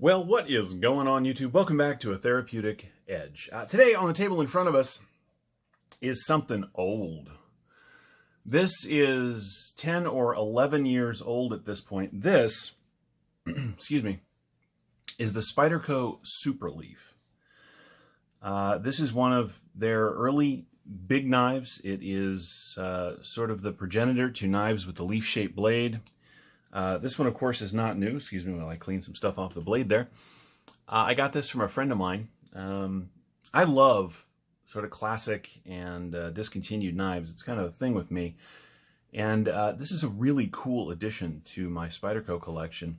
Well, what is going on, YouTube? Welcome back to A Therapeutic Edge. Today on the table in front of us is something old. This is 10 or 11 years old at this point. This, excuse me, is the Spyderco Superleaf. This is one of their early big knives. It is sort of the progenitor to knives with the leaf-shaped blade. This one, of course, is not new. Excuse me while I clean some stuff off the blade there. I got this from a friend of mine. I love sort of classic and discontinued knives. It's kind of a thing with me. And this is a really cool addition to my Spyderco collection.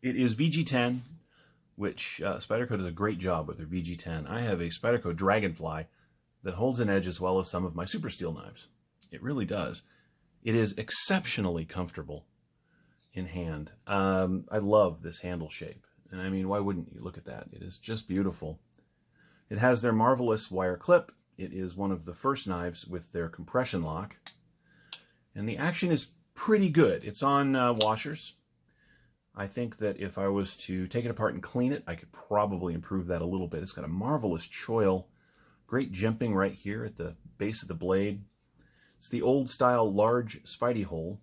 It is VG10, which Spyderco does a great job with their VG10. I have a Spyderco Dragonfly that holds an edge as well as some of my super steel knives. It really does. It is exceptionally comfortable in hand. I love this handle shape. And I mean, why wouldn't you? Look at that. It is just beautiful. It has their marvelous wire clip. It is one of the first knives with their compression lock. And the action is pretty good. It's on washers. I think that if I was to take it apart and clean it, I could probably improve that a little bit. It's got a marvelous choil. Great jimping right here at the base of the blade. It's the old style large Spidey hole.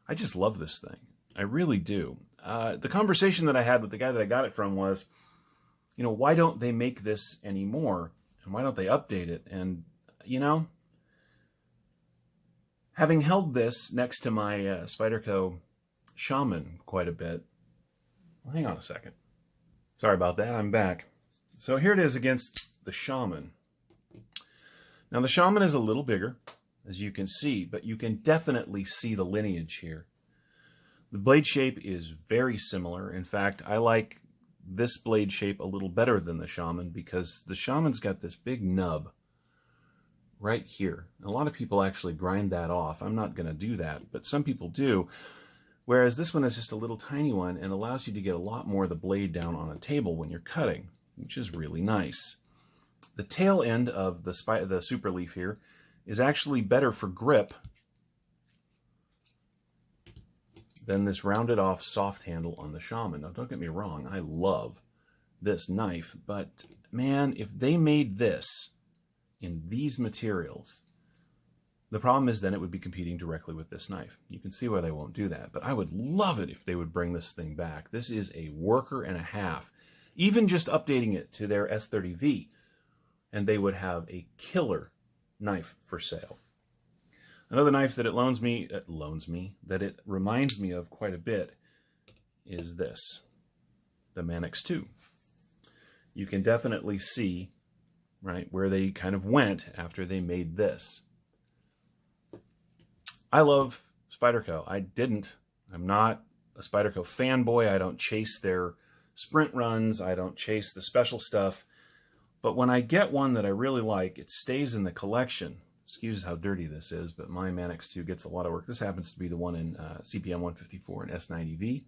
I just love this thing. I really do. The conversation that I had with the guy that I got it from was, you know, why don't they make this anymore? And why don't they update it? And, you know, having held this next to my Spyderco Shaman quite a bit. Well, hang on a second. Sorry about that. I'm back. So here it is against the Shaman. Now, the Shaman is a little bigger, as you can see, but you can definitely see the lineage here. The blade shape is very similar. In fact, I like this blade shape a little better than the Shaman because the Shaman's got this big nub right here. A lot of people actually grind that off. I'm not going to do that, but some people do. Whereas this one is just a little tiny one and allows you to get a lot more of the blade down on a table when you're cutting, which is really nice. The tail end of the Superleaf here is actually better for grip than this rounded off soft handle on the Shaman. Now, don't get me wrong, I love this knife, but man, if they made this in these materials, the problem is then it would be competing directly with this knife. You can see why they won't do that, but I would love it if they would bring this thing back. This is a worker and a half. Even just updating it to their S30V, and they would have a killer knife for sale. Another knife that it reminds me of quite a bit is this, the Manix 2. You can definitely see, right, where they kind of went after they made this. I love Spyderco. I'm not a Spyderco fanboy. I don't chase their sprint runs. I don't chase the special stuff. But when I get one that I really like, it stays in the collection. Excuse how dirty this is, but my Manix 2 gets a lot of work. This happens to be the one in CPM 154 and S90V.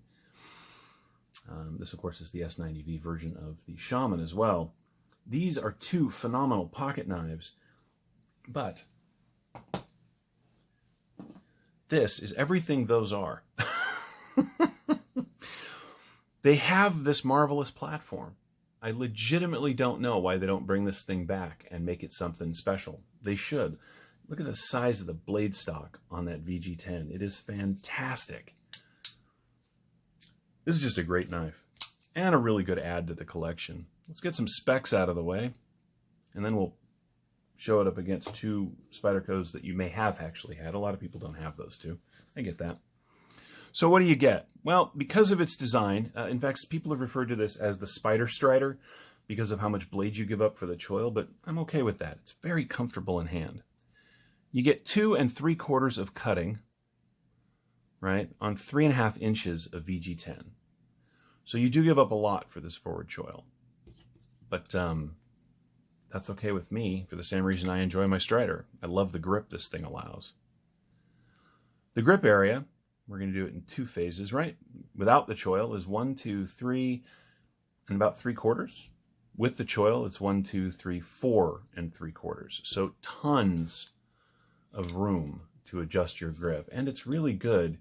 This, of course, is the S90V version of the Shaman as well. These are two phenomenal pocket knives, but this is everything those are. They have this marvelous platform. I legitimately don't know why they don't bring this thing back and make it something special. They should. Look at the size of the blade stock on that VG10. It is fantastic. This is just a great knife and a really good add to the collection. Let's get some specs out of the way, and then we'll show it up against two Spydercos that you may have actually had. A lot of people don't have those two. I get that. So what do you get? Well, because of its design, in fact, people have referred to this as the Spider Strider because of how much blade you give up for the choil, but I'm okay with that. It's very comfortable in hand. You get 2 3/4 of cutting, right, on 3.5 inches of VG10. So you do give up a lot for this forward choil, but that's okay with me for the same reason I enjoy my Strider. I love the grip this thing allows. The grip area, we're going to do it in 2 phases, right? Without the choil is 1, 2, 3, and about 3/4. With the choil, it's 1, 2, 3, 4 3/4. So tons of room to adjust your grip. And it's really good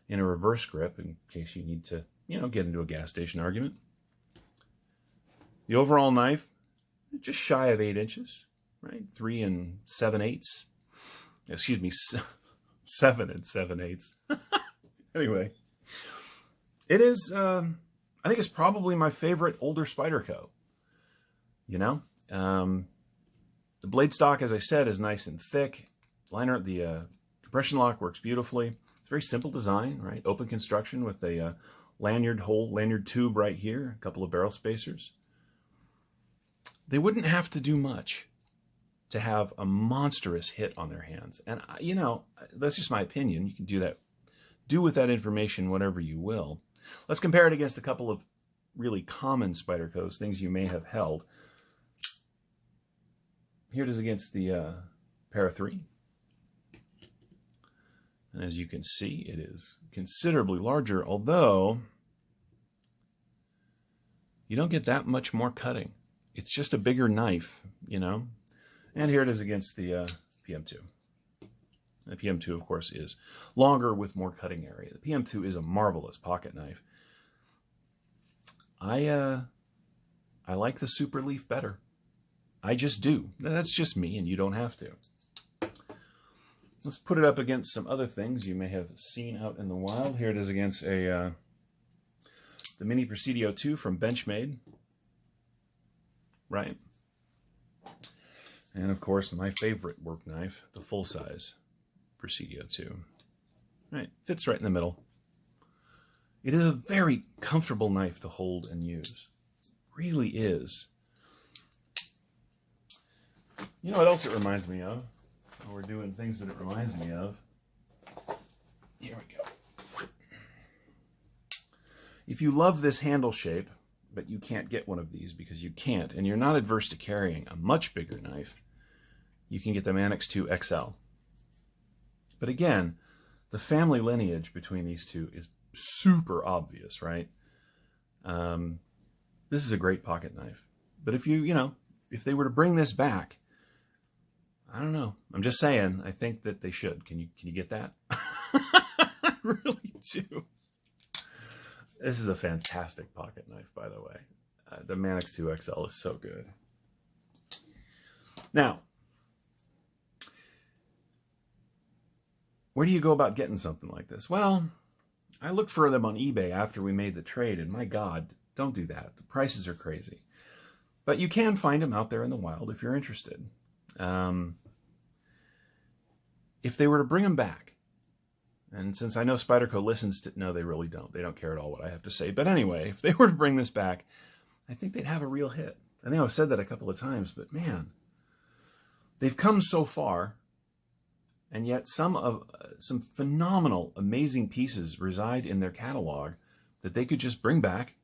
in a reverse grip in case you need to, you know, get into a gas station argument. The overall knife, just shy of 8 inches, right? 3 7/8. Excuse me, 7 7/8. Anyway, it is, I think it's probably my favorite older Spyderco. You know, the blade stock, as I said, is nice and thick. Liner, the compression lock works beautifully. It's a very simple design, right? Open construction with a lanyard tube right here, a couple of barrel spacers. They wouldn't have to do much to have a monstrous hit on their hands. And, you know, that's just my opinion. You can do with that information whatever you will. Let's compare it against a couple of really common Spydercos, things you may have held. Here it is against the Para 3. And as you can see, it is considerably larger, although you don't get that much more cutting. It's just a bigger knife, you know. And here it is against the PM2. The PM2, of course, is longer with more cutting area. The PM2 is a marvelous pocket knife. I like the Superleaf better. I just do. That's just me, and you don't have to. Let's put it up against some other things you may have seen out in the wild. Here it is against the Mini Presidio 2 from Benchmade. Right? And of course, my favorite work knife, the full-size Presidio 2. Right, fits right in the middle. It is a very comfortable knife to hold and use. Really is. You know what else it reminds me of? We're doing things that it reminds me of. Here we go. If you love this handle shape, but you can't get one of these because you can't, and you're not adverse to carrying a much bigger knife, you can get the Manix 2 XL. But again, the family lineage between these two is super obvious, right? This is a great pocket knife. But if if they were to bring this back, I don't know. I'm just saying, I think that they should. Can you get that? I really do. This is a fantastic pocket knife, by the way. The Manix 2 XL is so good. Now, where do you go about getting something like this? Well, I looked for them on eBay after we made the trade, and my God, don't do that. The prices are crazy. But you can find them out there in the wild if you're interested. If they were to bring them back, and since I know Spyderco listens to... No, they really don't. They don't care at all what I have to say. But anyway, if they were to bring this back, I think they'd have a real hit. I think I've said that a couple of times, but man, they've come so far, and yet some phenomenal, amazing pieces reside in their catalog that they could just bring back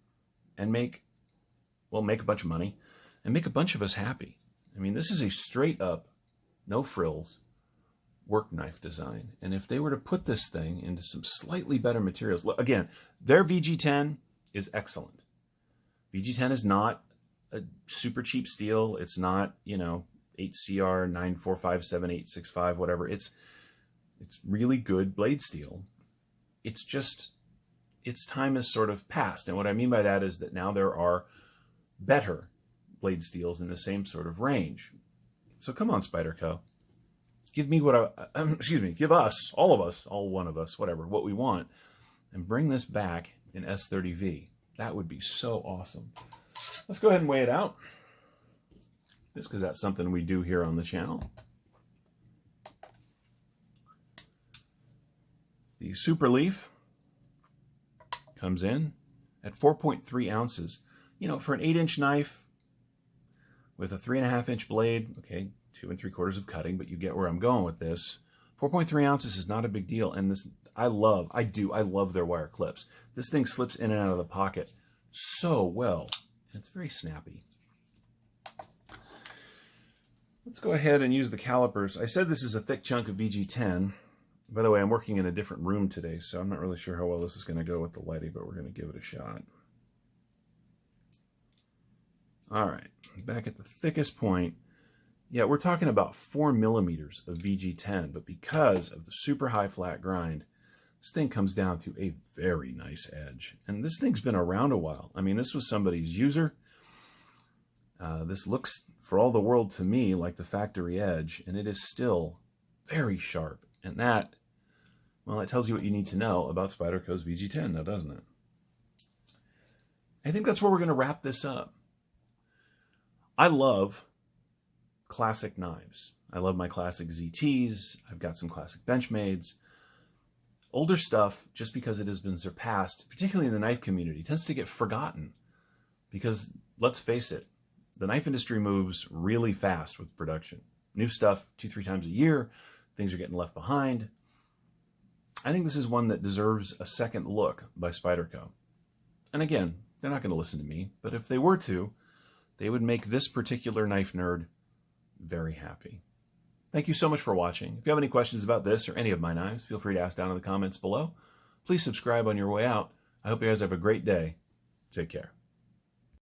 and make a bunch of money and make a bunch of us happy. I mean, this is a straight up, no frills, work knife design. And if they were to put this thing into some slightly better materials, look, again, their VG10 is excellent. VG10 is not a super cheap steel. It's not, 8CR 9457865, whatever. It's really good blade steel. It's just, its time has sort of passed. And what I mean by that is that now there are better blade steels in the same sort of range. So come on, Spyderco. Give me give us, all one of us, whatever, what we want, and bring this back in S30V. That would be so awesome. Let's go ahead and weigh it out, just because that's something we do here on the channel. The Superleaf comes in at 4.3 ounces. For an 8-inch knife with a 3.5-inch blade, okay, 2 3/4 of cutting, but you get where I'm going with this. 4.3 ounces is not a big deal, and this I love their wire clips. This thing slips in and out of the pocket so well. It's very snappy. Let's go ahead and use the calipers. I said this is a thick chunk of VG10. By the way, I'm working in a different room today, so I'm not really sure how well this is going to go with the lighting, but we're going to give it a shot. All right, back at the thickest point. Yeah, we're talking about 4 millimeters of VG10, but because of the super high flat grind, this thing comes down to a very nice edge. And this thing's been around a while. I mean, this was somebody's user. This looks, for all the world to me, like the factory edge, and it is still very sharp. And that, well, that tells you what you need to know about Spyderco's VG10 now, doesn't it? I think that's where we're going to wrap this up. I love classic knives. I love my classic ZTs. I've got some classic Benchmades. Older stuff, just because it has been surpassed, particularly in the knife community, tends to get forgotten. Because, let's face it, the knife industry moves really fast with production. New stuff 2-3 times a year. Things are getting left behind. I think this is one that deserves a second look by Spyderco. And again, they're not going to listen to me, but if they were to, they would make this particular knife nerd very happy. Thank you so much for watching. If you have any questions about this or any of my knives, feel free to ask down in the comments below. Please subscribe on your way out. I hope you guys have a great day. Take care.